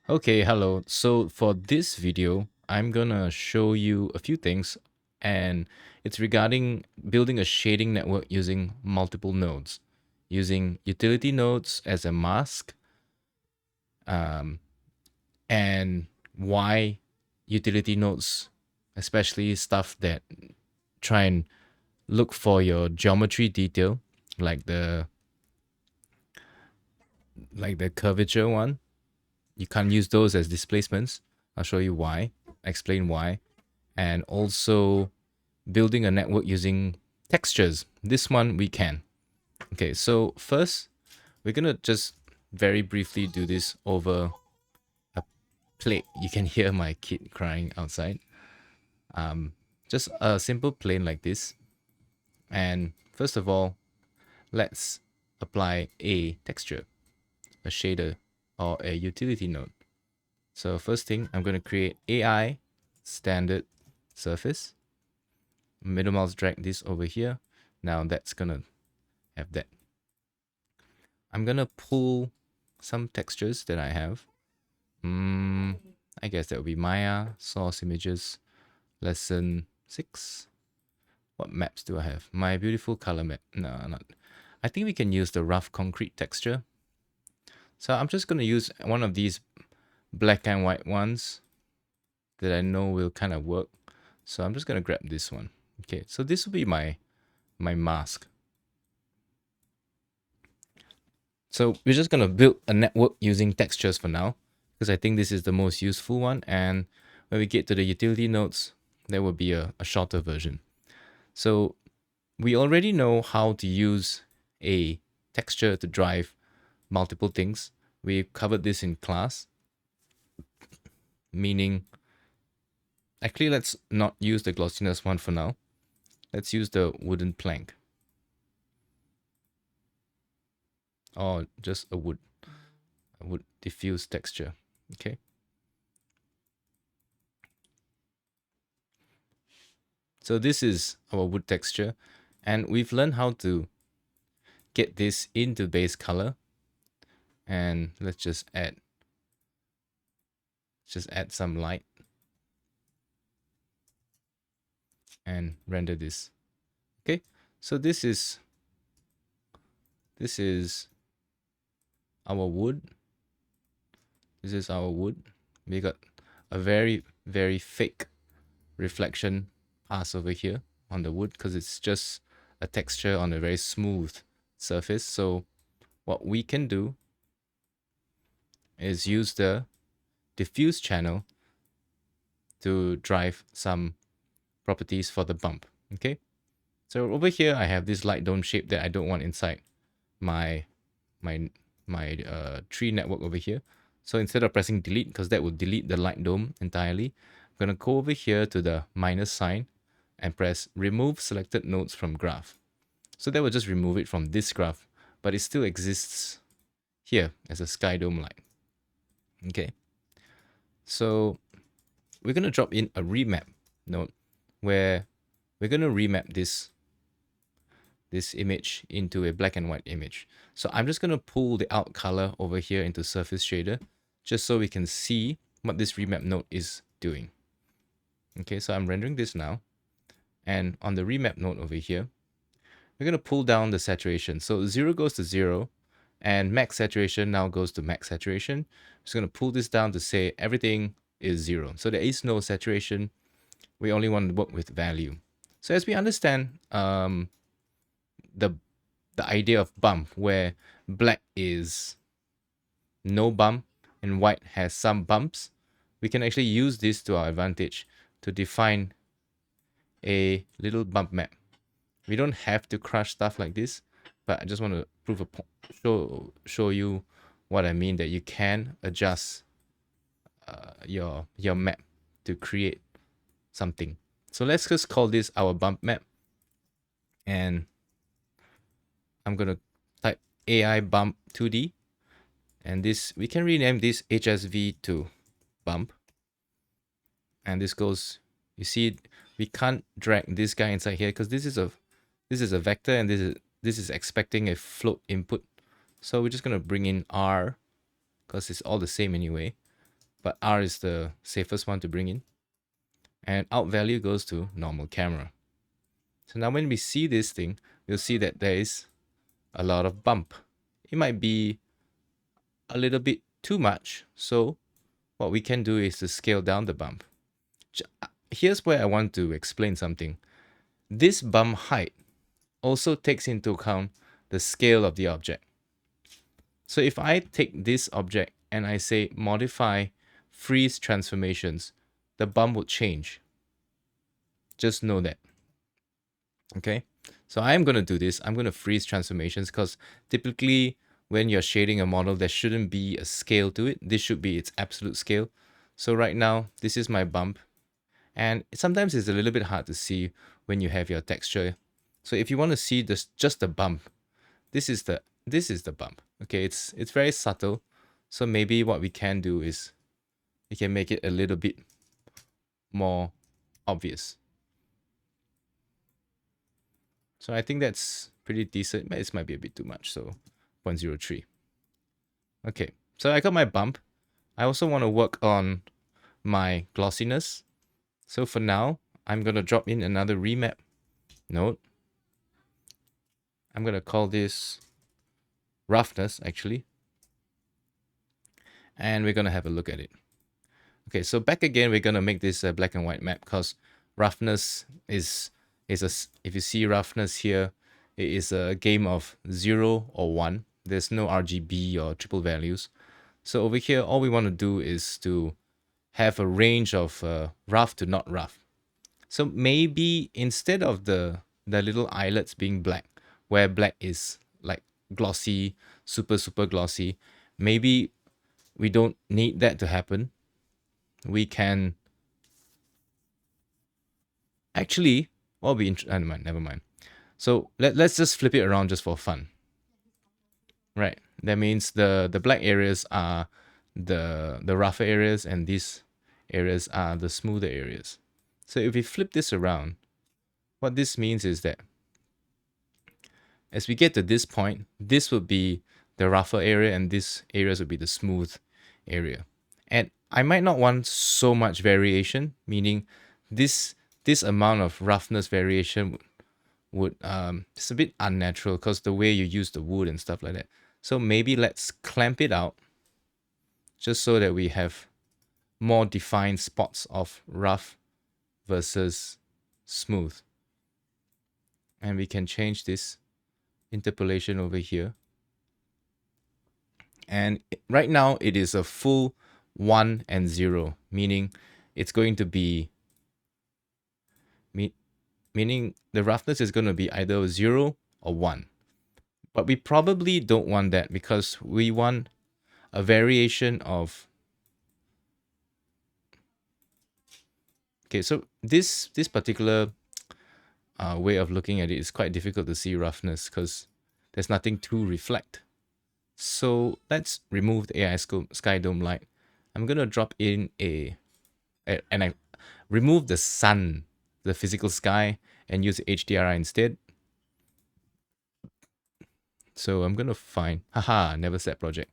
Okay, hello. So for this video, I'm gonna show you a few things, and it's regarding building a shading network using multiple nodes, using utility nodes as a mask, um, and why utility nodes, especially stuff that try and look for your geometry detail, like the curvature one. You can't use those as displacements. I'll show you why, explain why, and also building a network using textures. This one we can. Okay, so first we're gonna just very briefly do this over a plate. You can hear my kid crying outside. Um, just a simple plane like this. And first of all, let's apply a texture, a shader, or a utility node. So first thing, I'm gonna create AI standard surface. Middle mouse drag this over here. Now that's gonna have that. I'm gonna pull some textures that I have. I guess that would be Maya, source images, lesson 6. What maps do I have? My beautiful color map. No, not. I think we can use the rough concrete texture. So I'm just gonna use one of these black and white ones that I know will kind of work. So I'm just gonna grab this one. Okay, so this will be my mask. So we're just going to build a network using textures for now, because I think this is the most useful one. And when we get to the utility nodes, there will be a shorter version. So we already know how to use a texture to drive multiple things. We covered this in class, meaning, actually, let's not use the glossiness one for now. Let's use the wooden plank, or just a wood diffuse texture. Okay. So this is our wood texture, and we've learned how to get this into base color. And let's just add some light and render this. Okay, so this is our wood. This is our wood. We got a very very fake reflection pass over here on the wood because it's just a texture on a very smooth surface. So what we can do is use the diffuse channel to drive some properties for the bump. Okay, so over here I have this light dome shape that I don't want inside my my tree network over here. So instead of pressing delete, because that would delete the light dome entirely, I'm gonna go over here to the minus sign and press remove selected nodes from graph. So that will just remove it from this graph, but it still exists here as a sky dome light. Okay, so we're gonna drop in a remap node where we're gonna remap this image into a black and white image. So I'm just going to pull the out color over here into surface shader just so we can see what this remap node is doing. Okay, so I'm rendering this now. And on the remap node over here, we're going to pull down the saturation. So 0 goes to 0 and max saturation now goes to max saturation. I'm just going to pull this down to say everything is 0. So there is no saturation. We only want to work with value. So as we understand, the idea of bump, where black is no bump and white has some bumps, we can actually use this to our advantage to define a little bump map. We don't have to crush stuff like this, but I just want to prove a show you what I mean, that you can adjust your map to create something. So let's just call this our bump map, and I'm gonna type AI bump 2D, and this, we can rename this HSV to bump. And this goes, you see, we can't drag this guy inside here because this is a vector, and this is expecting a float input. So we're just gonna bring in R because it's all the same anyway. but R is the safest one to bring in. And out value goes to normal camera. So now when we see this thing, we'll see that there is a lot of bump. It might be a little bit too much. So what we can do is to scale down the bump. Here's where I want to explain something. This bump height also takes into account the scale of the object. So if I take this object and I say modify freeze transformations, the bump would change. Just know that. Okay, so I'm going to do this. I'm going to freeze transformations because typically when you're shading a model, there shouldn't be a scale to it. This should be its absolute scale. So right now, this is my bump. And sometimes it's a little bit hard to see when you have your texture. So if you want to see this, just the bump, this is the bump. Okay, it's very subtle. So maybe what we can do is we can make it a little bit more obvious. So I think that's pretty decent. This might be a bit too much, so 0.03. Okay, so I got my bump. I also want to work on my glossiness. So for now, I'm going to drop in another remap node. I'm going to call this roughness, actually. And we're going to have a look at it. Okay, so back again, we're going to make this a black and white map because roughness is if you see roughness here, it is a game of 0 or 1. There's no RGB or triple values. So over here, all we want to do is to have a range of rough to not rough. So maybe instead of the little eyelets being black, where black is like glossy, super glossy, maybe we don't need that to happen. We can actually, never mind. So let's just flip it around just for fun. Right. That means the black areas are the rougher areas and these areas are the smoother areas. So if we flip this around, what this means is that as we get to this point, this would be the rougher area and these areas would be the smooth area. And I might not want so much variation, meaning this amount of roughness variation would it's a bit unnatural because the way you use the wood and stuff like that. So maybe let's clamp it out just so that we have more defined spots of rough versus smooth. And we can change this interpolation over here. And right now it is a full 1 and 0, meaning it's going to be meaning the roughness is going to be either 0 or 1. But we probably don't want that because we want a variation of... Okay, so this particular way of looking at it is quite difficult to see roughness because there's nothing to reflect. So let's remove the AI Sky Dome light. I'm going to drop in and I remove the sun, the physical sky, and use HDRI instead. So I'm going to find, never set project.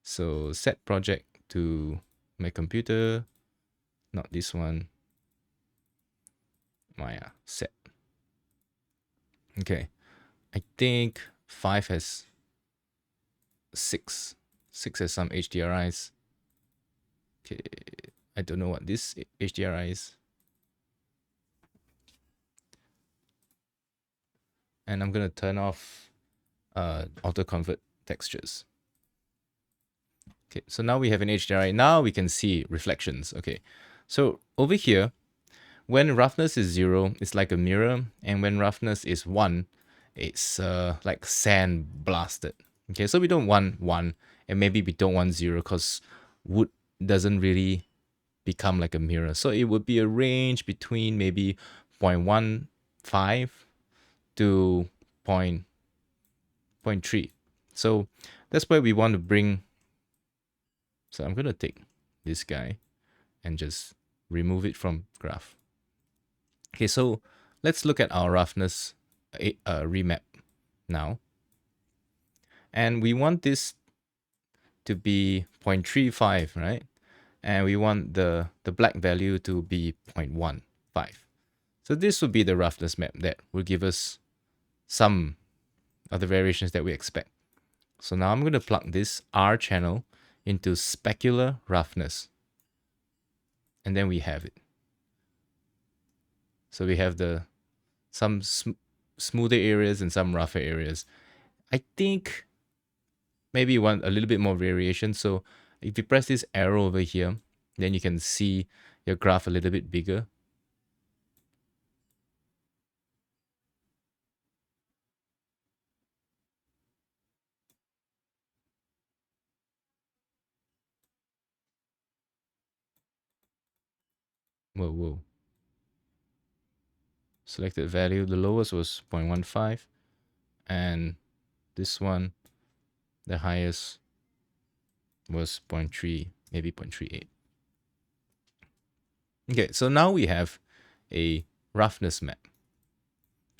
So set project to my computer, not this one. Maya, set. Okay, I think 5 has 6. 6 has some HDRIs. Okay, I don't know what this HDRI is. And I'm going to turn off auto convert textures. Okay, so now we have an HDRI. Now we can see reflections. Okay, so over here, when roughness is 0, it's like a mirror. And when roughness is 1, it's like sand blasted. Okay, so we don't want 1 and maybe we don't want 0 because wood doesn't really become like a mirror. So it would be a range between maybe 0.15 to 0.3. So that's where we want to bring. So I'm going to take this guy and just remove it from graph. Okay, so let's look at our roughness remap now. And we want this to be 0.35, right? and we want the black value to be 0.15. So this would be the roughness map that will give us some of the variations that we expect. So now I'm going to plug this R channel into specular roughness. And then we have it. So we have some smoother areas and some rougher areas. I think maybe you want a little bit more variation. So if you press this arrow over here, then you can see your graph a little bit bigger. Whoa. Selected value, the lowest was 0.15, and this one, the highest was 0.3, maybe 0.38. Okay, so now we have a roughness map,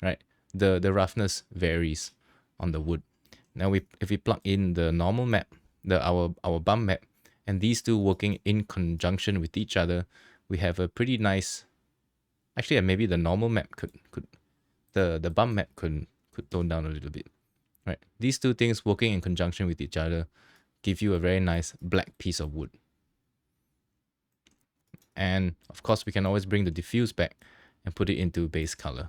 right? The roughness varies on the wood. Now if we plug in the normal map, our bump map, and these two working in conjunction with each other, we have a pretty nice. Actually, maybe the normal map could the bump map could tone down a little bit, right? These two things working in conjunction with each other give you a very nice black piece of wood. And of course, we can always bring the diffuse back and put it into base color.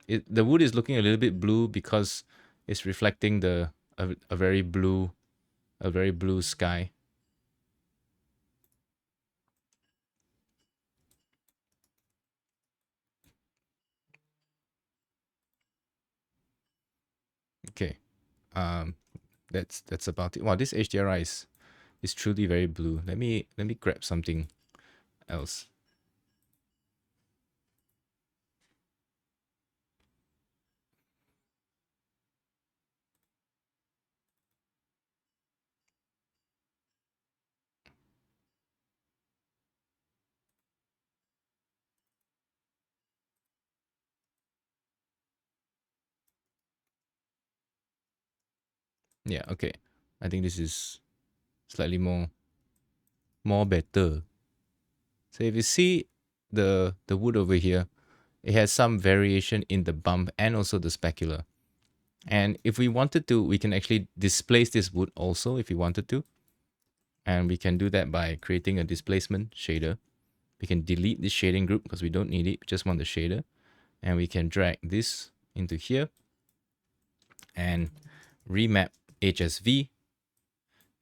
The wood is looking a little bit blue because it's reflecting a very blue sky. Okay, that's about it. Wow, this HDRI is truly very blue. Let me grab something else. Yeah, okay. I think this is slightly more better. So if you see the wood over here, it has some variation in the bump and also the specular. And if we wanted to, we can actually displace this wood also if we wanted to. And we can do that by creating a displacement shader. We can delete this shading group because we don't need it, we just want the shader. And we can drag this into here and remap HSV.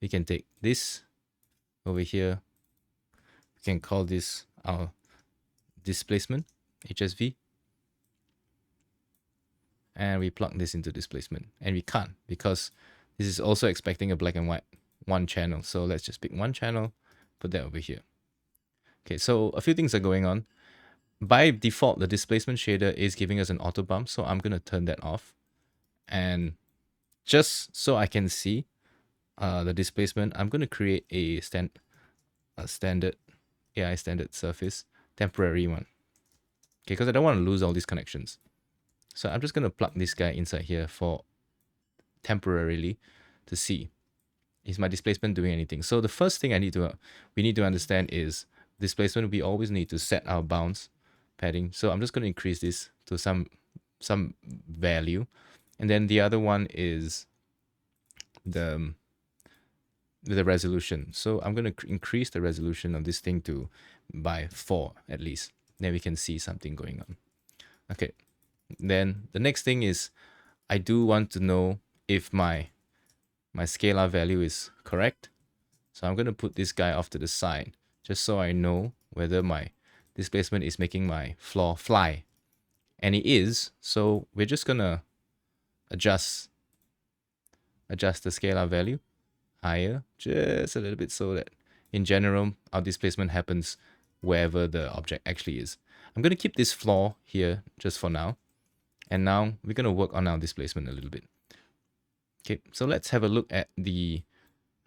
We can take this over here. We can call this our displacement, HSV. And we plug this into displacement. And we can't because this is also expecting a black and white one channel. So let's just pick one channel, put that over here. Okay, so a few things are going on. By default, the displacement shader is giving us an auto bump. So I'm going to turn that off. And just so I can see the displacement, I'm going to create a standard AI standard surface, temporary one. Okay, because I don't want to lose all these connections. So I'm just going to plug this guy inside here for temporarily to see, is my displacement doing anything? So the first thing we need to understand is displacement. We always need to set our bounds padding. So I'm just going to increase this to some value. And then the other one is the resolution. So I'm going to increase the resolution of this thing to by 4 at least. Then we can see something going on. Okay. Then the next thing is I do want to know if my scalar value is correct. So I'm going to put this guy off to the side just so I know whether my displacement is making my floor fly. And it is. So we're just going to adjust the scalar value higher just a little bit so that in general our displacement happens wherever the object actually is. I'm going to keep this floor here just for now. And now we're going to work on our displacement a little bit. Okay, so let's have a look at I'm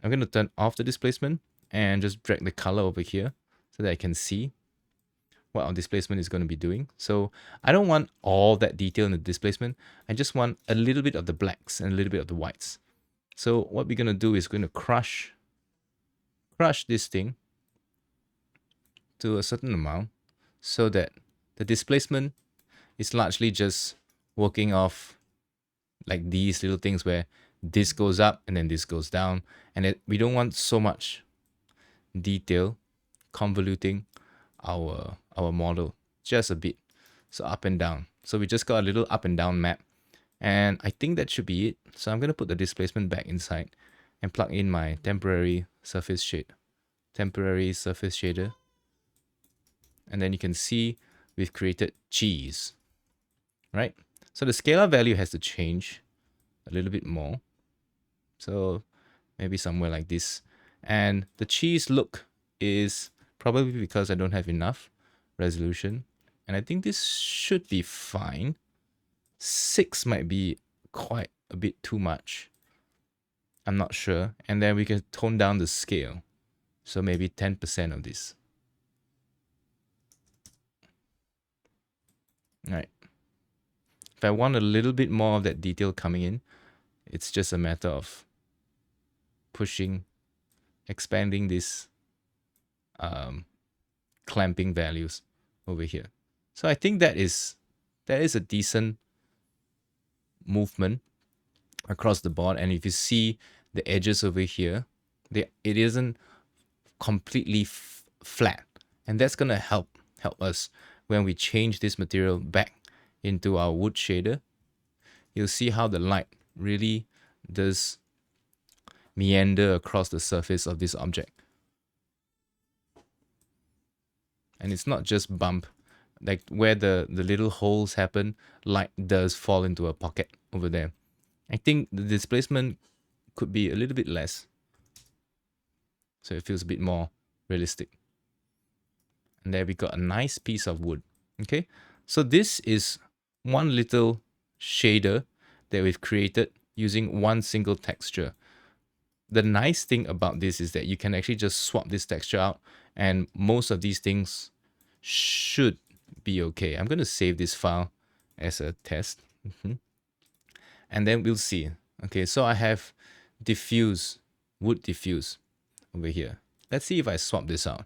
going to turn off the displacement and just drag the color over here so that I can see what our displacement is going to be doing. So I don't want all that detail in the displacement. I just want a little bit of the blacks and a little bit of the whites. So what we're going to do is going to crush this thing to a certain amount so that the displacement is largely just working off like these little things where this goes up and then this goes down, and we don't want so much detail convoluting our model just a bit. So up and down. So we just got a little up and down map, and I think that should be it. So I'm going to put the displacement back inside and plug in my temporary surface shader, and then you can see we've created cheese, right? So the scalar value has to change a little bit more. So maybe somewhere like this. And the cheese look is probably because I don't have enough resolution. And I think this should be fine. 6 might be quite a bit too much. I'm not sure. And then we can tone down the scale. So maybe 10% of this. All right. If I want a little bit more of that detail coming in, it's just a matter of expanding this clamping values over here. So I think that is a decent movement across the board. And if you see the edges over here, it isn't completely flat, and that's gonna help us when we change this material back into our wood shader. You'll see how the light really does meander across the surface of this object. And it's not just bump, like where the little holes happen, light does fall into a pocket over there. I think the displacement could be a little bit less, so it feels a bit more realistic. And there we got a nice piece of wood. Okay, so this is one little shader that we've created using one single texture. The nice thing about this is that you can actually just swap this texture out, and most of these things should be okay. I'm going to save this file as a test. And then we'll see. Okay, so I have wood diffuse over here. Let's see if I swap this out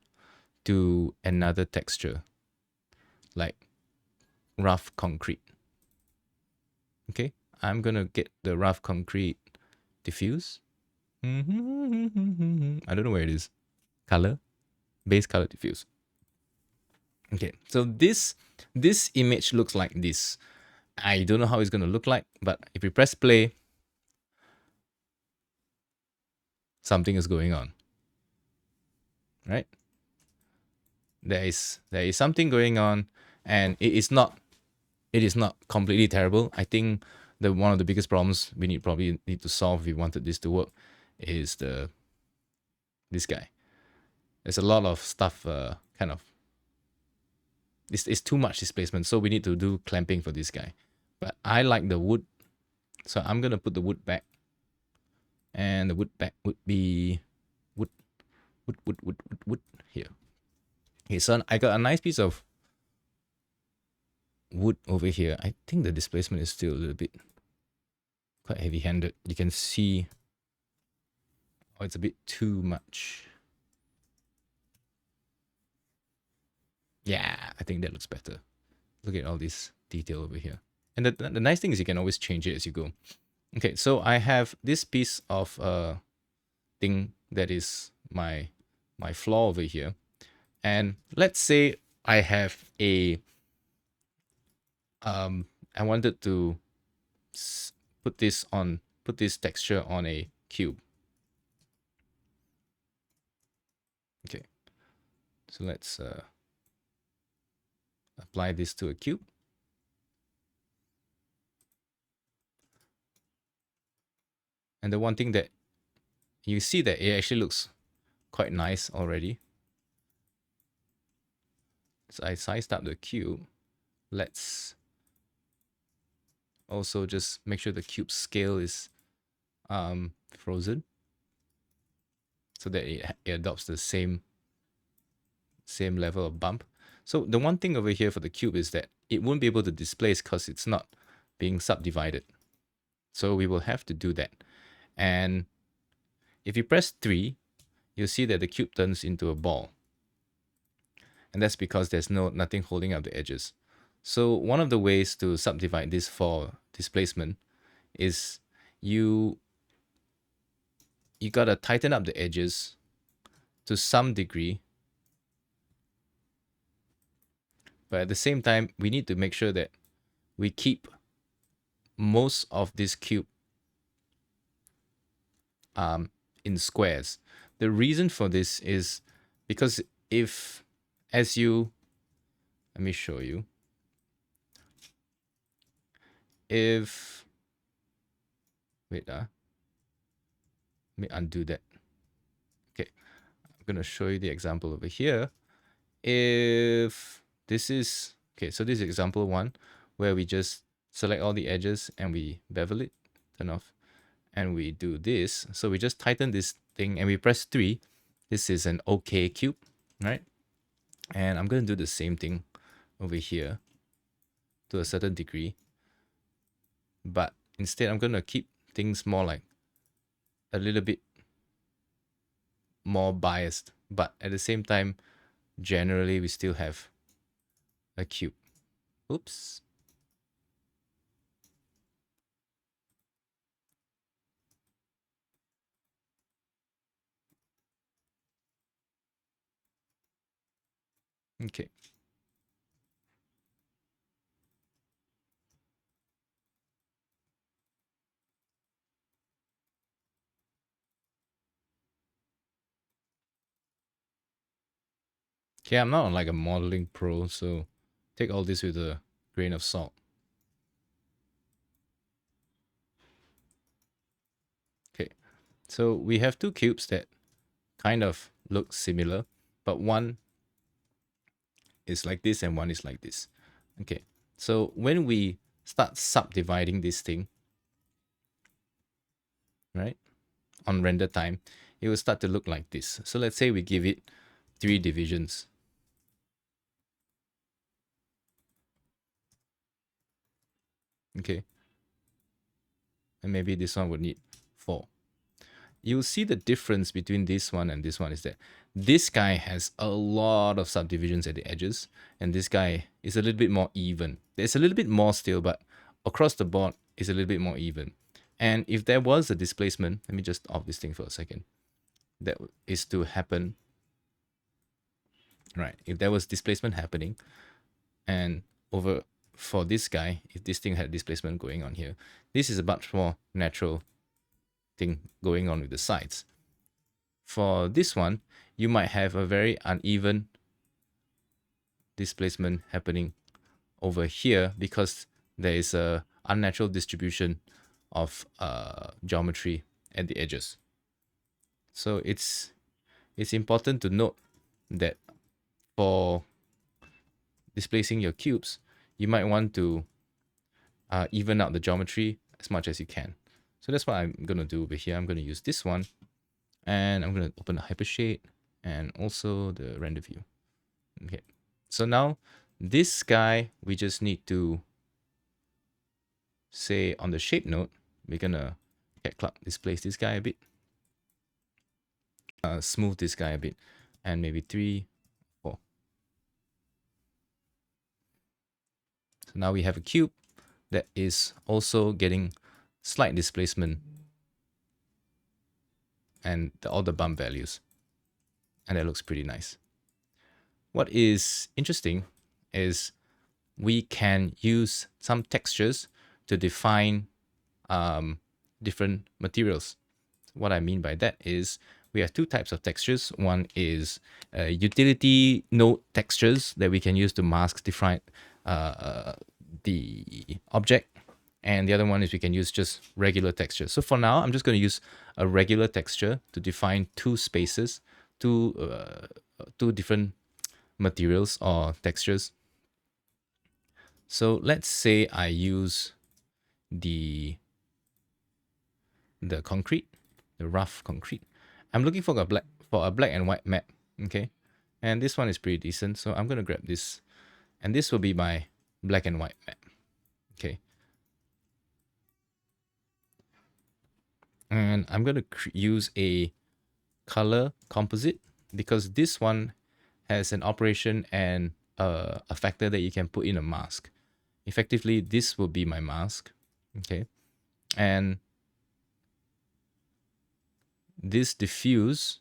to another texture like rough concrete. Okay, I'm gonna get the rough concrete diffuse. I don't know where it is. Color, base color diffuse. Okay, so this image looks like this. I don't know how it's gonna look like, but if we press play, something is going on, right? There is something going on, and it is not completely terrible. I think one of the biggest problems we probably need to solve if we wanted this to work is this guy. There's a lot of stuff it's too much displacement, so we need to do clamping for this guy. But I like the wood, so I'm gonna put the wood back, and the wood back would be wood here. Okay, so I got a nice piece of wood over here. I think the displacement is still a little bit quite heavy-handed. You can see, oh, it's a bit too much. Yeah, I think that looks better. Look at all this detail over here. And the nice thing is you can always change it as you go. Okay, so I have this piece of thing that is my floor over here. And let's say I have I wanted to put this texture on a cube. Okay, so let's apply this to a cube. And the one thing that you see that it actually looks quite nice already. So I sized up the cube. Let's also just make sure the cube scale is frozen, so that it adopts the same level of bump. So the one thing over here for the cube is that it won't be able to displace because it's not being subdivided. So we will have to do that. And if you press 3, you'll see that the cube turns into a ball. And that's because there's nothing holding up the edges. So one of the ways to subdivide this for displacement is you gotta tighten up the edges to some degree, but at the same time we need to make sure that we keep most of this cube in squares. The reason for this is because if, as you, let me show you, if, wait, let me undo that. Okay, I'm gonna show you the example over here. If this is, okay, so this is example 1, where we just select all the edges and we bevel it, turn off, and we do this. So we just tighten this thing and we press 3. This is an OK cube, right? And I'm going to do the same thing over here to a certain degree. But instead, I'm going to keep things more like a little bit more biased. But at the same time, generally, we still have a cube. Oops. Okay. Okay, I'm not like a modeling pro, so take all this with a grain of salt. Okay, so we have 2 cubes that kind of look similar, but one is like this and one is like this. Okay, so when we start subdividing this thing, right, on render time, it will start to look like this. So let's say we give it 3 divisions. Okay, and maybe this one would need 4. You'll see the difference between this one and this one is that this guy has a lot of subdivisions at the edges, and this guy is a little bit more even. There's a little bit more still, but across the board is a little bit more even. And if there was a displacement, let me just off this thing for a second, that is to happen, right? If there was displacement happening, and over for this guy, if this thing had displacement going on here, this is a much more natural thing going on with the sides. For this one, you might have a very uneven displacement happening over here because there is a unnatural distribution of geometry at the edges. So it's important to note that for displacing your cubes, you might want to even out the geometry as much as you can. So that's what I'm going to do over here. I'm going to use this one, and I'm going to open the Hypershade and also the render view. Okay, so now this guy, we just need to say on the shape node, we're going to cat cloud displace this guy a bit, smooth this guy a bit, and maybe 3, 4. So now we have a cube that is also getting slight displacement and all the bump values. And that looks pretty nice. What is interesting is we can use some textures to define different materials. What I mean by that is we have 2 types of textures. One is utility node textures that we can use to mask define the object. And the other one is we can use just regular textures. So for now, I'm just going to use a regular texture to define 2 spaces, two different materials or textures. So let's say I use the concrete, the rough concrete. I'm looking for a black and white map, okay? And this one is pretty decent, so I'm going to grab this, and this will be my black and white map, okay? And I'm going to use a color composite because this one has an operation and a factor that you can put in a mask. Effectively, this will be my mask. Okay. And this diffuse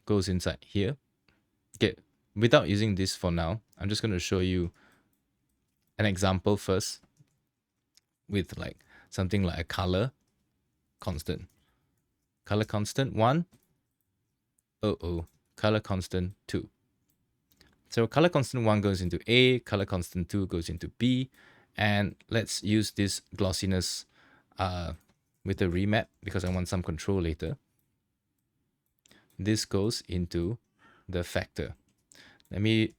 goes inside here. Okay. Without using this for now, I'm just going to show you an example first with like something like a color constant. Color constant 1. Color constant 2. So color constant 1 goes into A, color constant 2 goes into B, and let's use this glossiness with a remap because I want some control later. This goes into the factor. Let me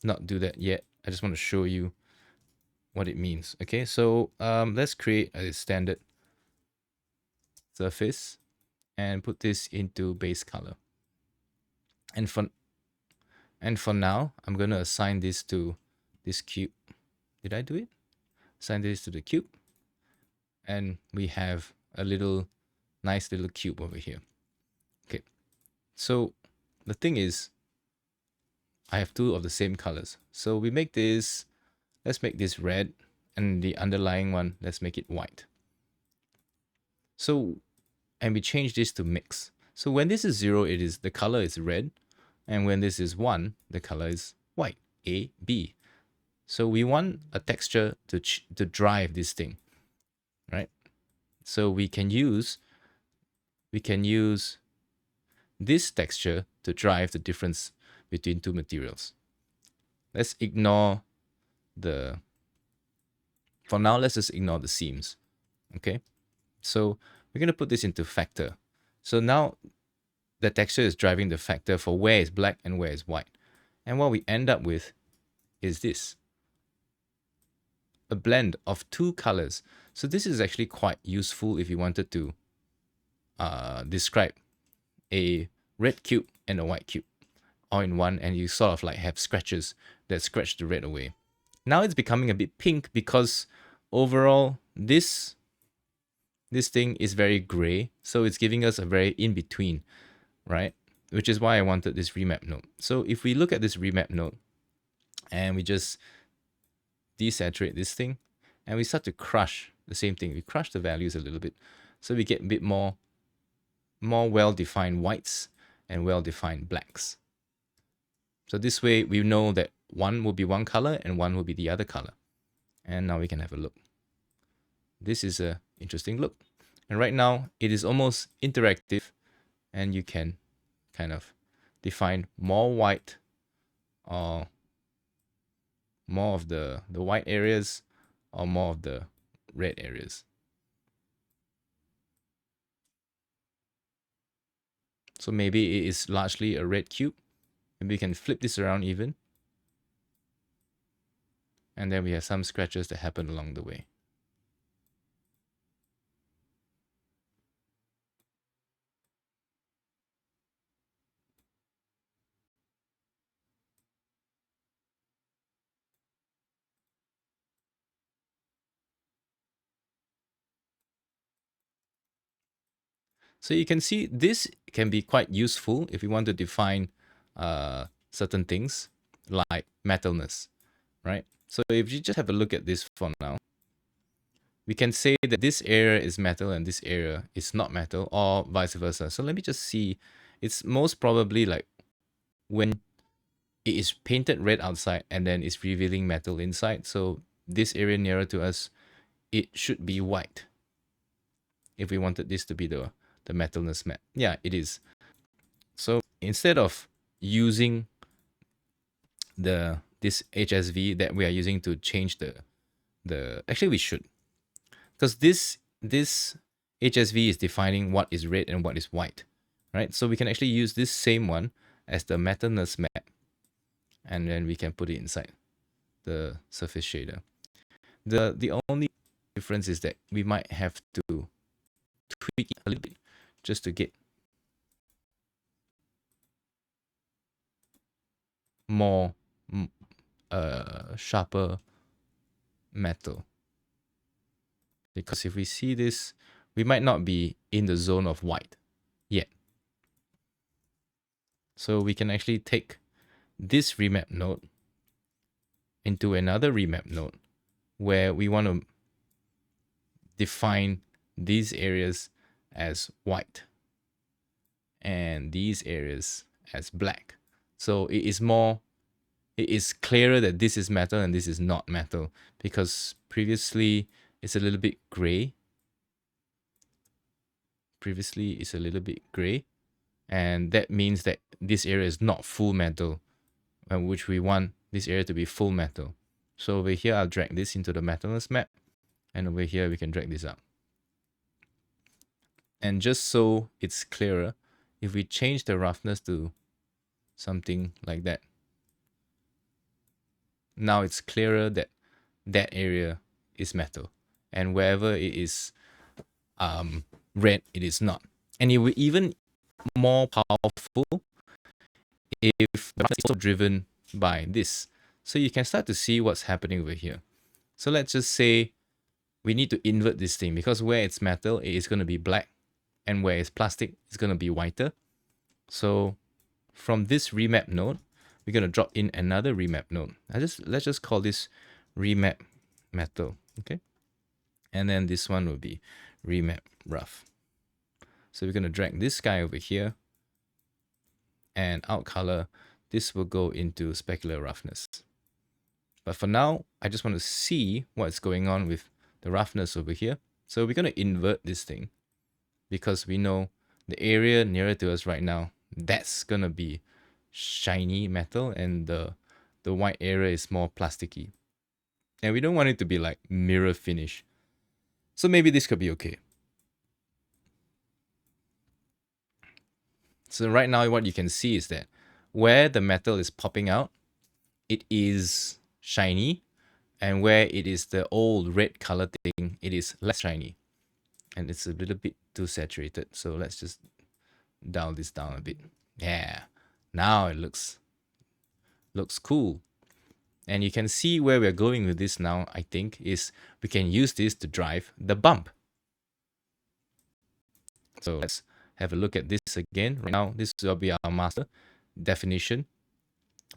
not do that yet. I just want to show you what it means. Okay, so let's create a standard surface and put this into base color. And for now, I'm going to assign this to this cube. Did I do it? Assign this to the cube. And we have a nice little cube over here. Okay. So the thing is, I have two of the same colors. So we make this, let's make this red, and the underlying one, let's make it white. So, and we change this to mix. So when this is 0, the color is red. And when this is 1, the color is white, A, B. So we want a texture to drive this thing, right? So we can use this texture to drive the difference between two materials. Let's ignore for now, let's just ignore the seams, okay? So we're going to put this into factor. So now the texture is driving the factor for where is black and where is white. And what we end up with is this. A blend of two colors. So this is actually quite useful if you wanted to describe a red cube and a white cube all in one, and you sort of like have scratches that scratch the red away. Now it's becoming a bit pink because overall this thing is very gray, so it's giving us a very in-between, right? Which is why I wanted this remap node. So if we look at this remap node and we just desaturate this thing and we start to crush the same thing, we crush the values a little bit, so we get a bit more well-defined whites and well-defined blacks. So this way we know that one will be one color and one will be the other color. And now we can have a look. This is a interesting look. And right now it is almost interactive, and you can kind of define more white or more of the white areas or more of the red areas. So maybe it is largely a red cube. Maybe we can flip this around even. And then we have some scratches that happen along the way. So you can see this can be quite useful if you want to define certain things like metalness, right? So if you just have a look at this for now, we can say that this area is metal and this area is not metal, or vice versa. So let me just see. It's most probably like when it is painted red outside and then it's revealing metal inside. So this area nearer to us, it should be white. If we wanted this to be the metalness map. Yeah, it is. So instead of using this HSV that we are using to change actually we should, because this HSV is defining what is red and what is white, right? So we can actually use this same one as the metalness map, and then we can put it inside the surface shader. The only difference is that we might have to tweak it a little bit just to get more sharper metal. Because if we see this we might not be in the zone of white yet. So we can actually take this remap node into another remap node where we want to define these areas as white and these areas as black. So it is clearer that this is metal and this is not metal, because previously it's a little bit gray. And that means that this area is not full metal, which we want this area to be full metal. So over here, I'll drag this into the metalness map, and over here we can drag this up. And just so it's clearer, if we change the roughness to something like that, now it's clearer that that area is metal, and wherever it is red, it is not. And it will even more powerful if the roughness is also driven by this. So you can start to see what's happening over here. So let's just say we need to invert this thing, because where it's metal, it is going to be black, and where it's plastic, it's going to be whiter. So from this remap node, we're going to drop in another remap node. Let's just call this remap metal, okay? And then this one will be remap rough. So we're going to drag this guy over here, and out color, this will go into specular roughness. But for now, I just want to see what's going on with the roughness over here. So we're going to invert this thing, because we know the area nearer to us right now, that's going to be shiny metal, and the white area is more plasticky. And we don't want it to be like mirror finish. So maybe this could be okay. So right now what you can see is that where the metal is popping out, it is shiny, and where it is the old red color thing, it is less shiny, and it's a little bit too saturated. So let's just dial this down a bit. Yeah, now it looks cool. And you can see where we're going with this now, I think, is we can use this to drive the bump. So let's have a look at this again. Right now, this will be our master definition,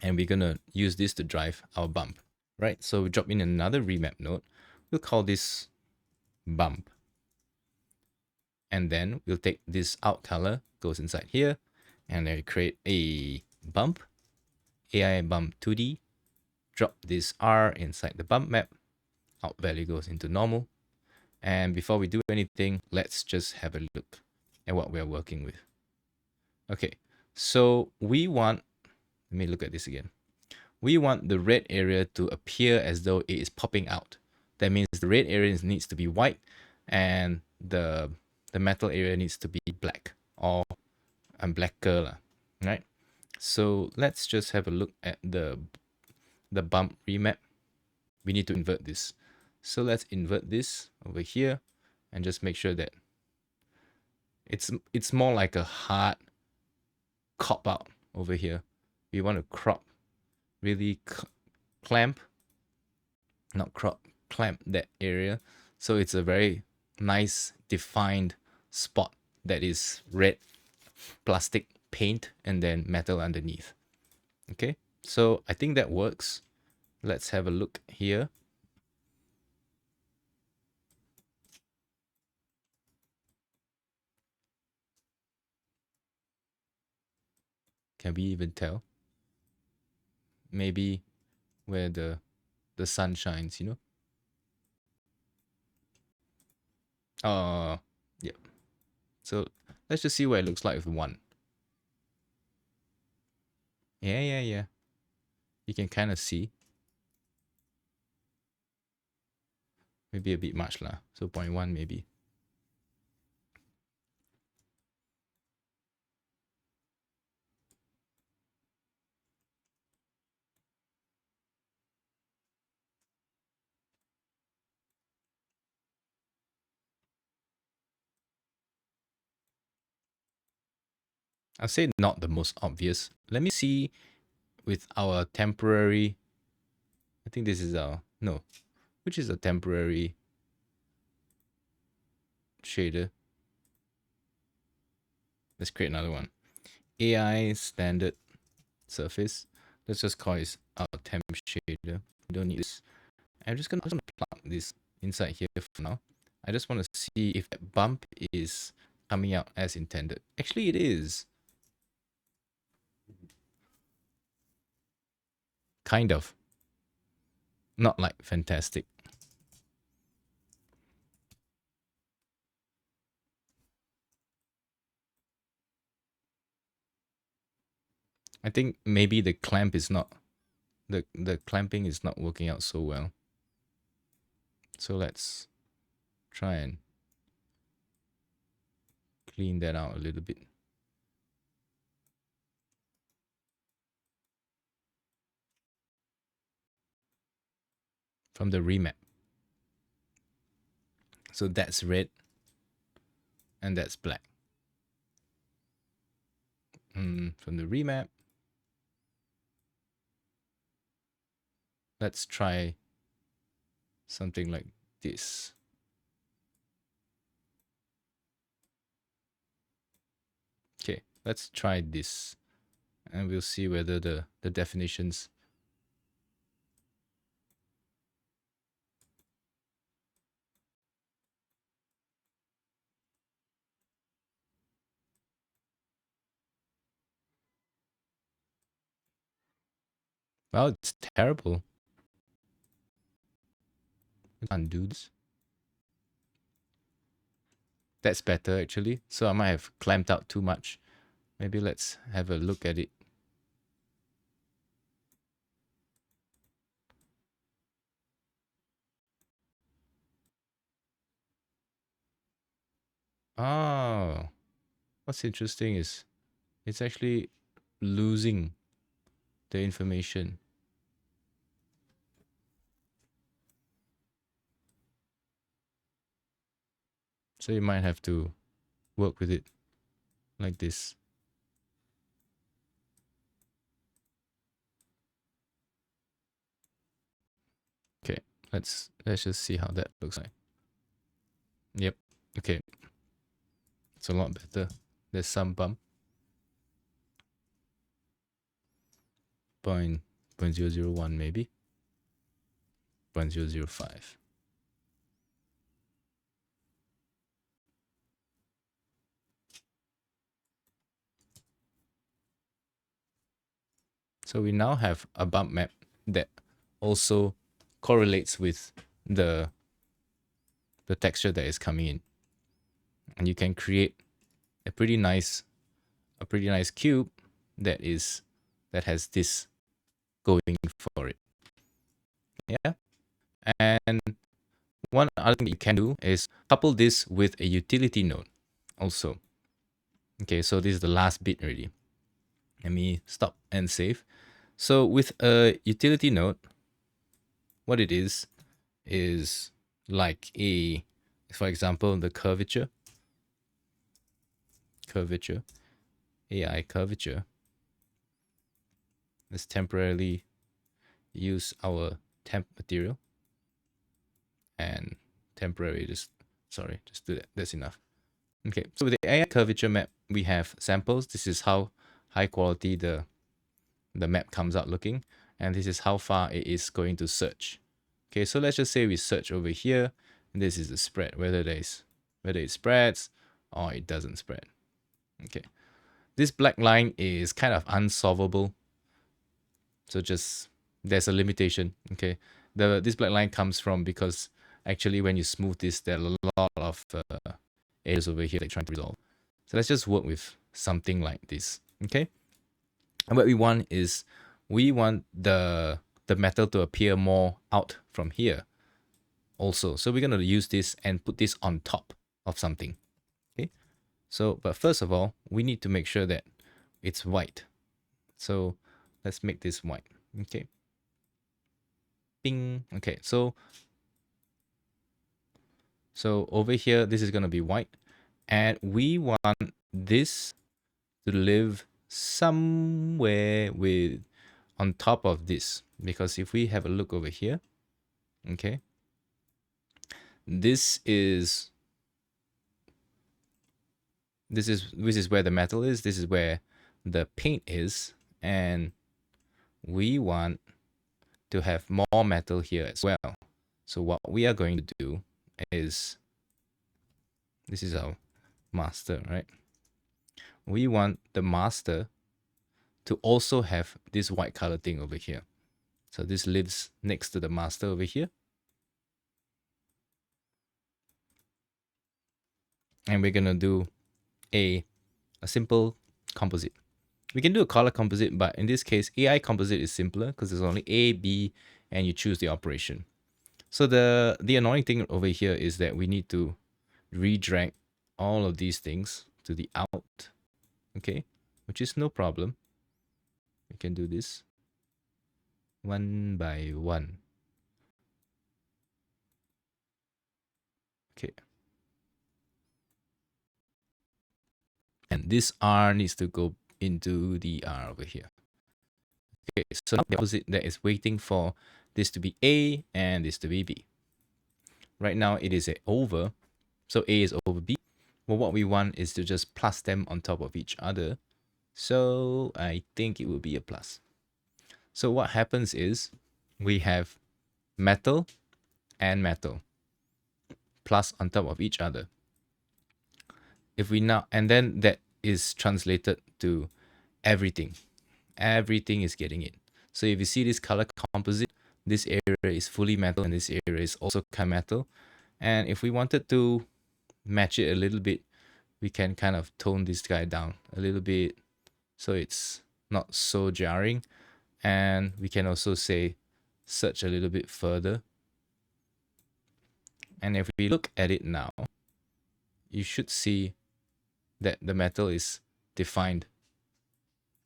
and we're gonna use this to drive our bump, right? So we drop in another remap node. We'll call this bump. And then we'll take this out color, goes inside here, and then we create a bump, AI bump 2D, drop this R inside the bump map, out value goes into normal. And before we do anything, let's just have a look at what we're working with. Okay, so we want, let me look at this again. We want the red area to appear as though it is popping out. That means the red area needs to be white, and the metal area needs to be black, or blacker, right? So let's just have a look at the bump remap. We need to invert this. So let's invert this over here, and just make sure that it's more like a hard cop out over here. We want to crop, really clamp that area, so it's a very nice defined spot that is red plastic paint and then metal underneath. Okay, so I think that works. Let's have a look here. Can we even tell? Maybe where the sun shines, you know? Yeah. So let's just see what it looks like with one. Yeah. You can kind of see. Maybe a bit much lah. So 0.1 maybe. I'll say not the most obvious. Let me see with our temporary. I think this is our, no, which is a temporary shader. Let's create another one. AI standard surface. Let's just call it our temp shader. We don't need this. I'm just gonna plug this inside here for now. I just want to see if that bump is coming out as intended. Actually, it is. Kind of. Not like fantastic. I think maybe the clamp is not the clamping is not working out so well. So let's try and clean that out a little bit. From the remap. So that's red and that's black. From the remap, let's try something like this. Okay, let's try this and we'll see whether the definitions. Well, it's terrible. Undo this. That's better actually. So I might have clamped out too much. Maybe let's have a look at it. Oh, what's interesting is it's actually losing the information. So you might have to work with it like this. Okay, let's just see how that looks like. Yep. Okay. It's a lot better. There's some bump. 0.001 maybe. 0.005. So we now have a bump map that also correlates with the texture that is coming in. And you can create a pretty nice cube that has this going for it. Yeah. And one other thing that you can do is couple this with a utility node also. Okay, so this is the last bit already. Let me stop and save. So with a utility node, what it is like a, for example, the curvature, AI curvature. Let's temporarily use our temp material and temporary just do that. That's enough. Okay, so with the AI curvature map, we have samples. This is how high quality the map comes out looking, and this is how far it is going to search. Okay, so let's just say we search over here, and this is the spread, whether it spreads or it doesn't spread. Okay, this black line is kind of unsolvable, so just there's a limitation. Okay, this black line comes from because actually when you smooth this, there are a lot of areas over here that you're trying to resolve. So let's just work with something like this. Okay, and what we want is we want the metal to appear more out from here also. So we're going to use this and put this on top of something. Okay, so but first of all, we need to make sure that it's white. So let's make this white. Okay, bing. Okay, so over here, this is going to be white, and we want this to live somewhere on top of this, because if we have a look over here, okay, this is This is where the metal is. This is where the paint is, and we want to have more metal here as well. So what we are going to do is, this is our master, right? We want the master to also have this white color thing over here. So this lives next to the master over here. And we're gonna do a simple composite. We can do a color composite, but in this case, AI composite is simpler because there's only A, B, and you choose the operation. So the annoying thing over here is that we need to redrag all of these things to the out, okay, which is no problem. We can do this one by one. Okay. And this R needs to go into the R over here. Okay, so now the opposite that is waiting for this to be A and this to be B. Right now it is a over, so A is over B. Well, what we want is to just plus them on top of each other. So I think it will be a plus. So what happens is we have metal and metal plus on top of each other. If we now, and then that is translated to everything. Everything is getting it. So if you see this color composite, this area is fully metal and this area is also kind of metal. And if we wanted to match it a little bit, we can kind of tone this guy down a little bit so it's not so jarring. And we can also say search a little bit further. And if we look at it now, you should see that the metal is defined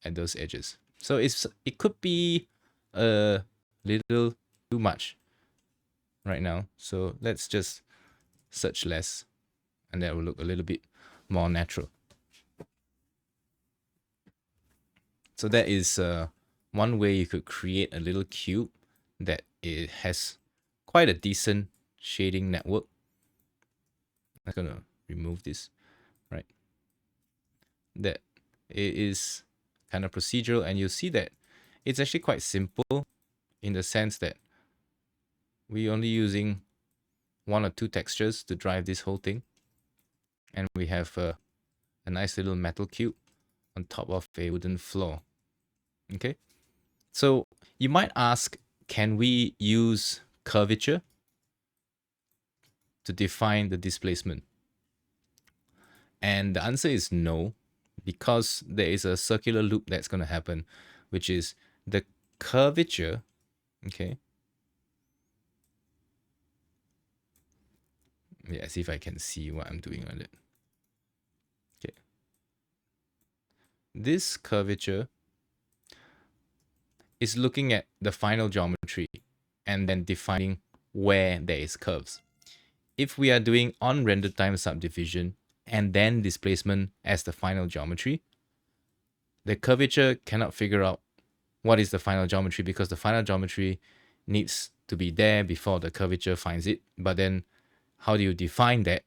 at those edges. So it could be a little too much right now. So let's just search less, and that will look a little bit more natural. So that is one way you could create a little cube that it has quite a decent shading network. I'm gonna remove this, right? That it is kind of procedural, and you'll see that it's actually quite simple in the sense that we're only using one or two textures to drive this whole thing, and we have a nice little metal cube on top of a wooden floor. Okay, so you might ask, can we use curvature to define the displacement? And the answer is no, because there is a circular loop that's going to happen, which is the curvature. Okay, yeah, see if I can see what I'm doing on it. Okay, this curvature is looking at the final geometry and then defining where there is curves. If we are doing on render time subdivision and then displacement as the final geometry, the curvature cannot figure out what is the final geometry because the final geometry needs to be there before the curvature finds it. But then how do you define that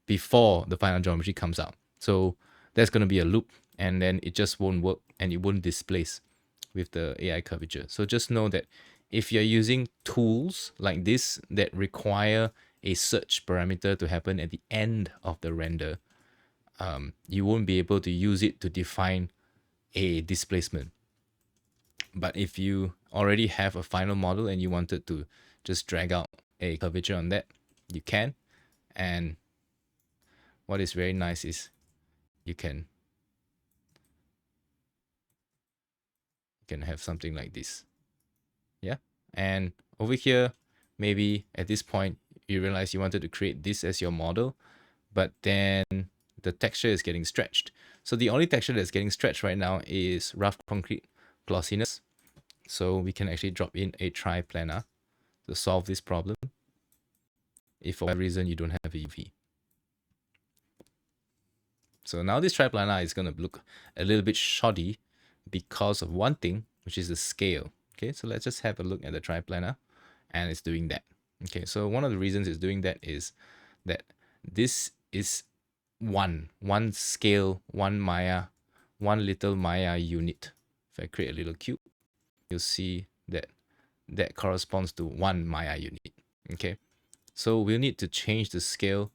before the final geometry comes out? So there's going to be a loop, and then it just won't work and it won't displace with the AI curvature. So just know that if you're using tools like this that require a search parameter to happen at the end of the render, you won't be able to use it to define a displacement. But if you already have a final model and you wanted to just drag out a curvature on that, you can. And what is very nice is you can have something like this. Yeah. And over here, maybe at this point, you realize you wanted to create this as your model, but then the texture is getting stretched. So the only texture that's getting stretched right now is rough concrete glossiness. So we can actually drop in a triplanar to solve this problem if for whatever reason you don't have a UV. So now this triplanar is going to look a little bit shoddy because of one thing, which is the scale. Okay, so let's just have a look at the triplanar, and it's doing that. Okay, so one of the reasons it's doing that is that this is one scale, one Maya, one little Maya unit. If I create a little cube, you'll see that that corresponds to one Maya unit. Okay, so we'll need to change the scale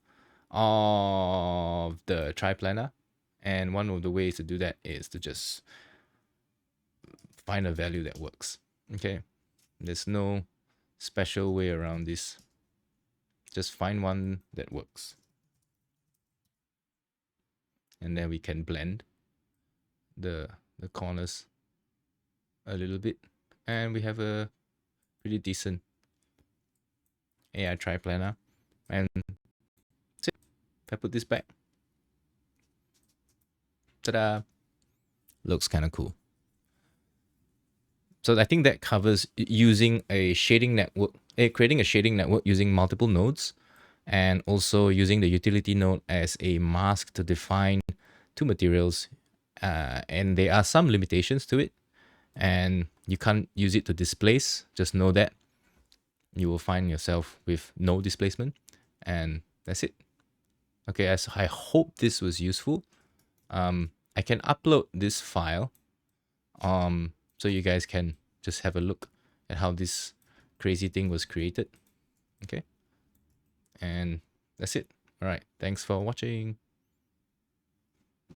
of the triplanar, and one of the ways to do that is to just find a value that works. Okay, there's no special way around this. Just find one that works, and then we can blend the corners a little bit, and we have a pretty decent AI triplanar. And if I put this back, ta-da, looks kind of cool. So I think that covers using a shading network, creating a shading network using multiple nodes, and also using the utility node as a mask to define two materials. And there are some limitations to it, and you can't use it to displace. Just know that you will find yourself with no displacement, and that's it. Okay, as I hope this was useful. I can upload this file so you guys can just have a look at how this crazy thing was created. Okay, and that's it. All right, thanks for watching.